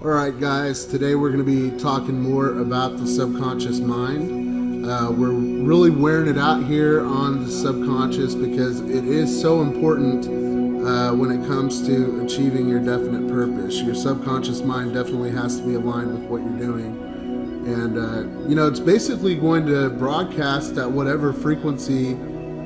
All right, guys, today we're going to be talking more about the subconscious mind. We're really wearing it out here on the subconscious because it is so important when it comes to achieving your definite purpose. Your subconscious mind definitely has to be aligned with what you're doing. And, it's basically going to broadcast at whatever frequency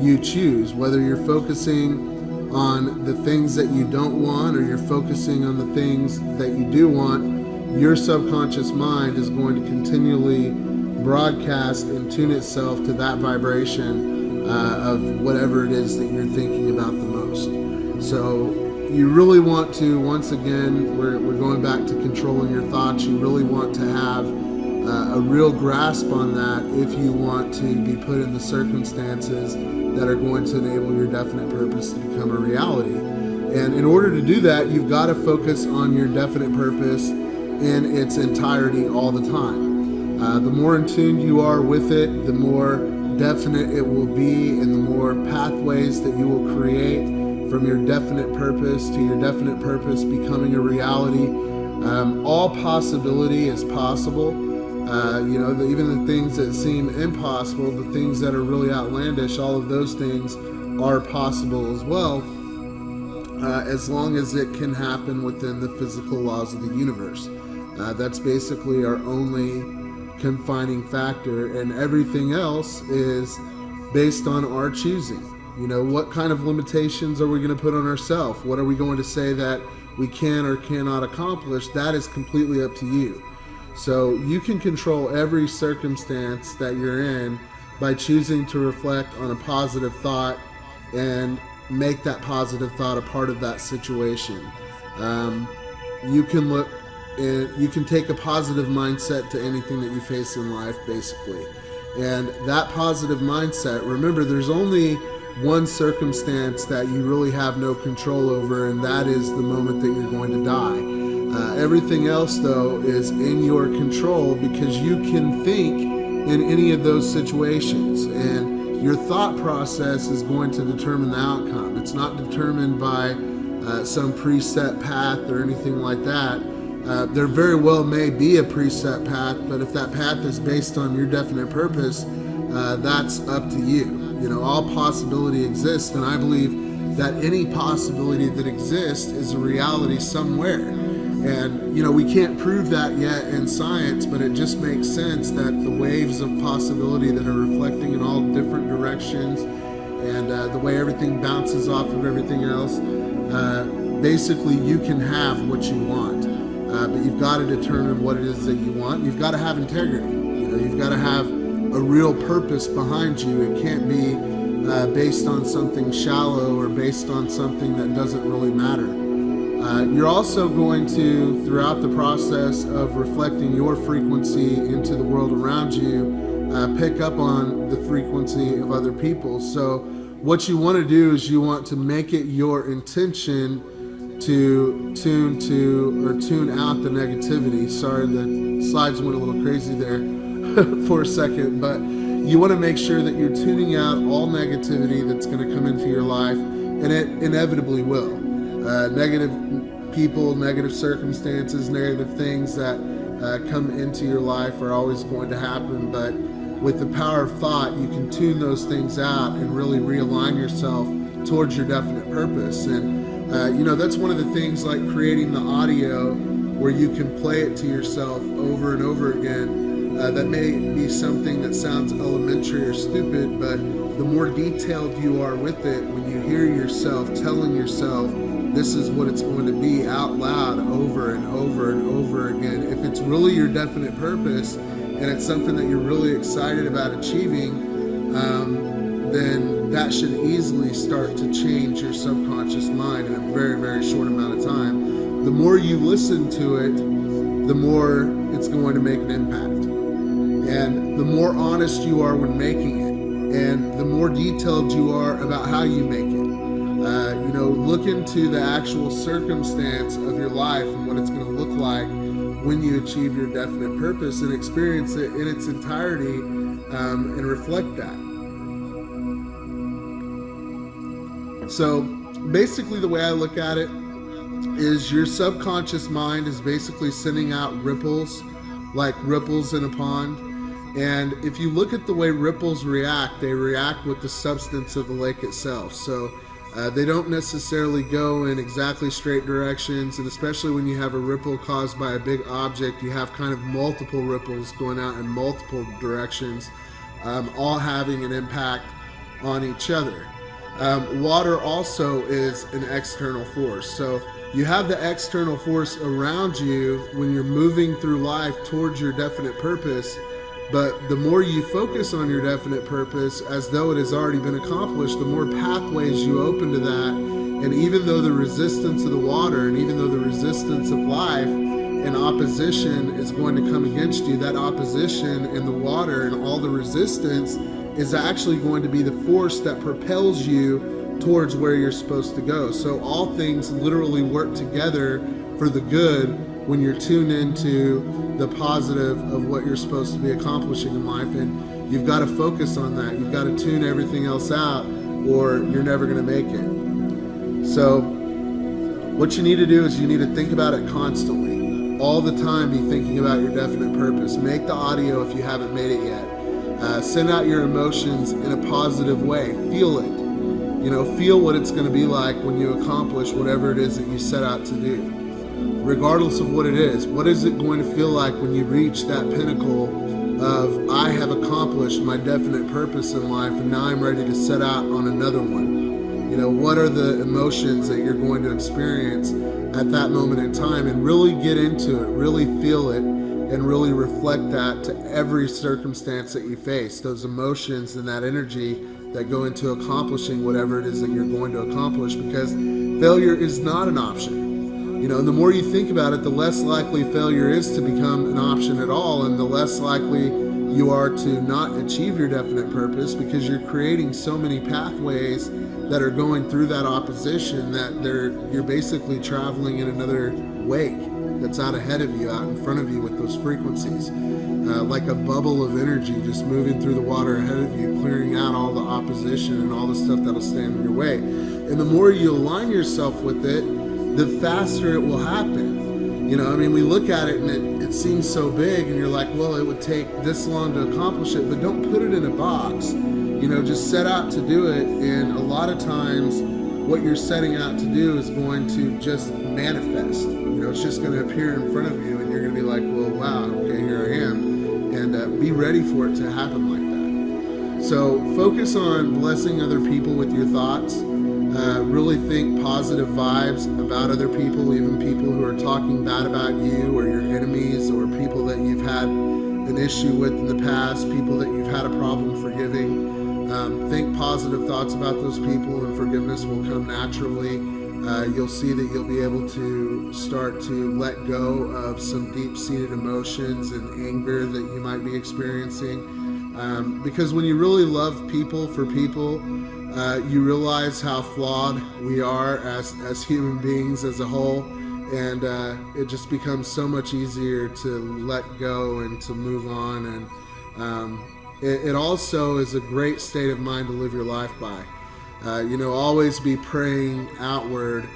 you choose, whether you're focusing on the things that you don't want or you're focusing on the things that you do want. Your subconscious mind is going to continually broadcast and tune itself to that vibration of whatever it is that you're thinking about the most. So you really want to, once again, we're going back to controlling your thoughts. You really want to have a real grasp on that if you want to be put in the circumstances that are going to enable your definite purpose to become a reality. And in order to do that, you've got to focus on your definite purpose in its entirety all the time. The more in tune you are with it, the more definite it will be, and the more pathways that you will create from your definite purpose to your definite purpose becoming a reality. All possibility is possible. Even the things that seem impossible, the things that are really outlandish, all of those things are possible as well, as long as it can happen within the physical laws of the universe. That's basically our only confining factor, and everything else is based on our choosing. What kind of limitations are we going to put on ourselves? What are we going to say that we can or cannot accomplish? That is completely up to you. So you can control every circumstance that you're in by choosing to reflect on a positive thought and make that positive thought a part of that situation. You can take a positive mindset to anything that you face in life, basically. And that positive mindset, remember, there's only one circumstance that you really have no control over, and that is the moment that you're going to die. Everything else, though, is in your control because you can think in any of those situations, and your thought process is going to determine the outcome. It's not determined by some preset path or anything like that. There very well may be a preset path, but if that path is based on your definite purpose, that's up to you. All possibility exists, and I believe that any possibility that exists is a reality somewhere. And, we can't prove that yet in science, but it just makes sense that the waves of possibility that are reflecting in all different directions and the way everything bounces off of everything else, basically you can have what you want. But you've got to determine what it is that you want. You've got to have integrity. You've got to have a real purpose behind you. It can't be based on something shallow or based on something that doesn't really matter. You're also going to, throughout the process of reflecting your frequency into the world around you, pick up on the frequency of other people. So what you want to do is you want to make it your intention to tune out the negativity. Sorry, the slides went a little crazy there for a second, but you want to make sure that you're tuning out all negativity that's going to come into your life, and it inevitably will. Negative people, negative circumstances, negative things that come into your life are always going to happen, but with the power of thought, you can tune those things out and really realign yourself towards your definite purpose. And that's one of the things, like creating the audio where you can play it to yourself over and over again. That may be something that sounds elementary or stupid, but the more detailed you are with it, when you hear yourself telling yourself this is what it's going to be out loud over and over and over again, if it's really your definite purpose and it's something that you're really excited about achieving, then that should easily start to change your subconscious mind in a very, very short amount of time. The more you listen to it, the more it's going to make an impact. And the more honest you are when making it, and the more detailed you are about how you make it. Look into the actual circumstance of your life and what it's going to look like when you achieve your definite purpose, and experience it in its entirety, and reflect that. So basically the way I look at it is your subconscious mind is basically sending out ripples, like ripples in a pond. And if you look at the way ripples react, they react with the substance of the lake itself. So they don't necessarily go in exactly straight directions, and especially when you have a ripple caused by a big object, you have kind of multiple ripples going out in multiple directions, all having an impact on each other. Water also is an external force. So you have the external force around you when you're moving through life towards your definite purpose, but the more you focus on your definite purpose as though it has already been accomplished, the more pathways you open to that. And even though the resistance of the water, and even though the resistance of life and opposition is going to come against you, that opposition and the water and all the resistance is actually going to be the force that propels you towards where you're supposed to go. So all things literally work together for the good when you're tuned into the positive of what you're supposed to be accomplishing in life. And you've got to focus on that. You've got to tune everything else out, or you're never going to make it. So what you need to do is you need to think about it constantly. All the time, be thinking about your definite purpose. Make the audio if you haven't made it yet. Send out your emotions in a positive way. Feel it. Feel what it's going to be like when you accomplish whatever it is that you set out to do. Regardless of what it is, what is it going to feel like when you reach that pinnacle of, I have accomplished my definite purpose in life and now I'm ready to set out on another one? What are the emotions that you're going to experience at that moment in time? And really get into it, really feel it, and really reflect that to every circumstance that you face. Those emotions and that energy that go into accomplishing whatever it is that you're going to accomplish, because failure is not an option. And the more you think about it, the less likely failure is to become an option at all, and the less likely you are to not achieve your definite purpose, because you're creating so many pathways that are going through that opposition that you're basically traveling in another wake that's out ahead of you, out in front of you with those frequencies, like a bubble of energy just moving through the water ahead of you, clearing out all the opposition and all the stuff that'll stand in your way. And the more you align yourself with it, the faster it will happen. We look at it and it seems so big, and you're like, well, it would take this long to accomplish it, but don't put it in a box. Just set out to do it, and a lot of times what you're setting out to do is going to just manifest. It's just going to appear in front of you, and you're going to be like, well, wow, okay, here I am, and be ready for it to happen like that. So focus on blessing other people with your thoughts. Really think positive vibes about other people, even people who are talking bad about you, or your enemies, or people that you've had an issue with in the past, people that you've had a problem forgiving. Think positive thoughts about those people, and forgiveness will come naturally. You'll see that you'll be able to start to let go of some deep-seated emotions and anger that you might be experiencing. Because when you really love people for people, you realize how flawed we are as human beings as a whole, and it just becomes so much easier to let go and to move on. And it also is a great state of mind to live your life by. Always be praying outward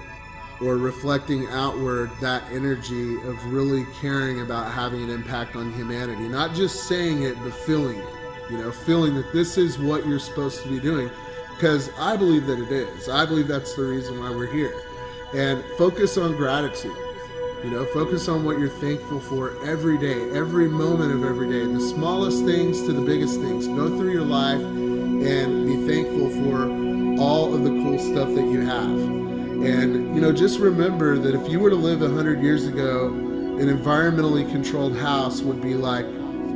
or reflecting outward that energy of really caring about having an impact on humanity. Not just saying it, but feeling it. Feeling that this is what you're supposed to be doing. Because I believe that it is. I believe that's the reason why we're here. And focus on gratitude. Focus on what you're thankful for every day, every moment of every day, the smallest things to the biggest things. Go through your life and be thankful for all of the cool stuff that you have. And, just remember that if you were to live 100 years ago, an environmentally controlled house would be like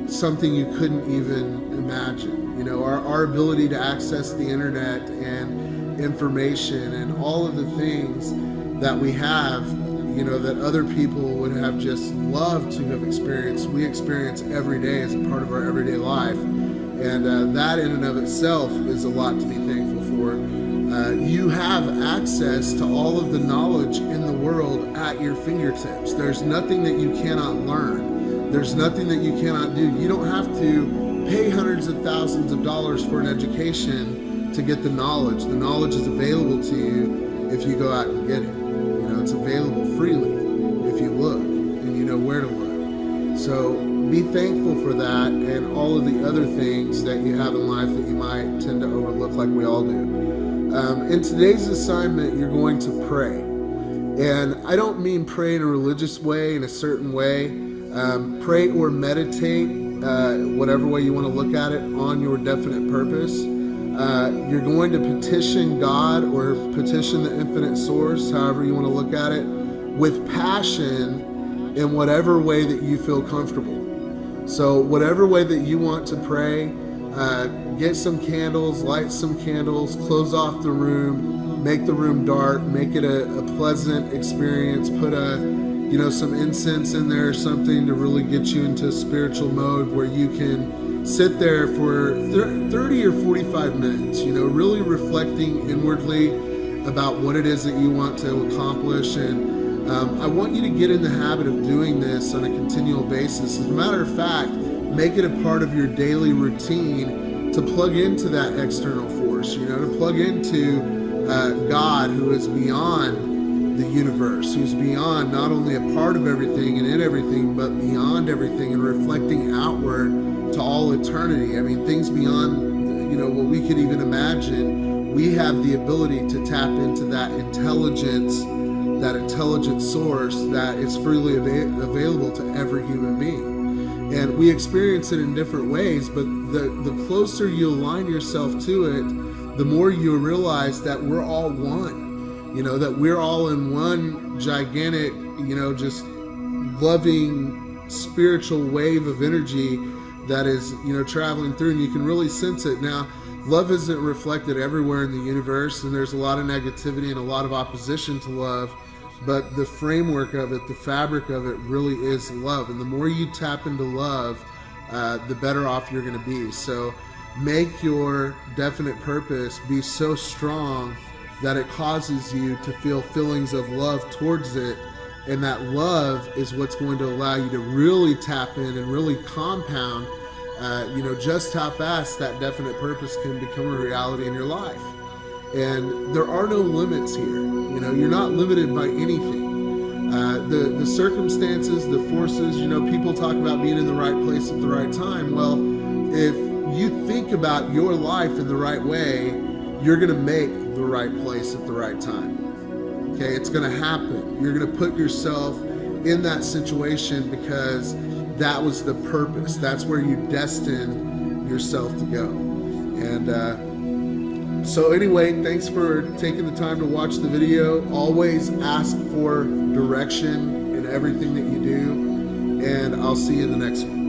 something you couldn't even imagine. Our ability to access the internet and information and all of the things that we have, that other people would have just loved to have experienced, we experience every day as a part of our everyday life. And that in and of itself is a lot to be thankful for. You have access to all of the knowledge in the world at your fingertips. There's nothing that you cannot learn. There's nothing that you cannot do. You don't have to pay hundreds of thousands of dollars for an education to get the knowledge. The knowledge is available to you if you go out and get it. it's available freely if you look and you know where to look. So be thankful for that and all of the other things that you have in life that you might tend to overlook, like we all do. In today's assignment, you're going to pray. And I don't mean pray in a religious way, in a certain way. Pray or meditate, whatever way you want to look at it, on your definite purpose. You're going to petition God or petition the infinite source, however you want to look at it, with passion in whatever way that you feel comfortable. So whatever way that you want to pray, get some candles, light some candles, close off the room, make the room dark, make it a pleasant experience, put some incense in there or something to really get you into a spiritual mode where you can sit there for 30 or 45 minutes, really reflecting inwardly about what it is that you want to accomplish. And I want you to get in the habit of doing this on a continual basis. As a matter of fact, make it a part of your daily routine to plug into that external force, to plug into God, who is beyond the universe, who's beyond not only a part of everything and in everything, but beyond everything and reflecting outward to all eternity. I mean, things beyond, what we could even imagine. We have the ability to tap into that intelligence, that intelligent source that is freely available to every human being. And we experience it in different ways, but the closer you align yourself to it, the more you realize that we're all one, that we're all in one gigantic, just loving spiritual wave of energy that is, traveling through, and you can really sense it. Now, love isn't reflected everywhere in the universe, and there's a lot of negativity and a lot of opposition to love, but the framework of it, the fabric of it really is love. And the more you tap into love, the better off you're going to be. So make your definite purpose be so strong that it causes you to feel feelings of love towards it. And that love is what's going to allow you to really tap in and really compound, just how fast that definite purpose can become a reality in your life. And there are no limits here. You're not limited by anything. The circumstances, the forces, people talk about being in the right place at the right time. Well, if you think about your life in the right way, you're going to make the right place at the right time. Okay, it's going to happen. You're going to put yourself in that situation because that was the purpose. That's where you destined yourself to go. And so anyway, thanks for taking the time to watch the video. Always ask for direction in everything that you do. And I'll see you in the next one.